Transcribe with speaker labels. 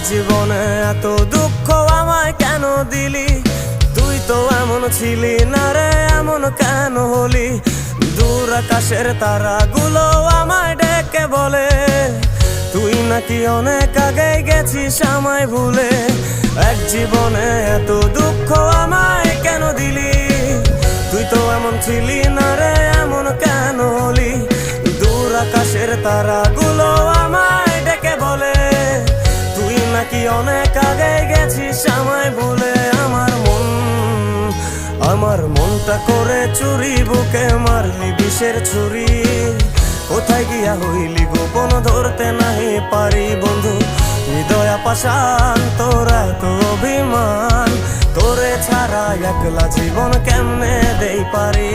Speaker 1: জীবনে এত দুঃখ আমায় কেন দিলি? তুই তো এমন ছিলি না রে, এমন কেন হলি? দূর আকাশের তারাগুলো আমায় ডেকে বলে তুই নাকি অনেক আগে গেছিস আমায় ভুলে। এক জীবনে এত দুঃখ আমায় কেন দিলি? তুই তো এমন ছিলি না রে, এমন কেন হলি? দূর আকাশের তারাগুলো আমায় ডেকে বলে তুই নাকি অনেক আগে গেছিস আমায় ভুলে। আমার মনটা করে চুরি, বুকে মারলি বিষের ছুরি। কোথায় গিয়া হইলি গোপন ধরতে নাহি পারি বন্ধু। হৃদয় পাষাণ তোরা তো অভিমান, তোরে ছাড়া একলা জীবন কেমনে দেই পারি।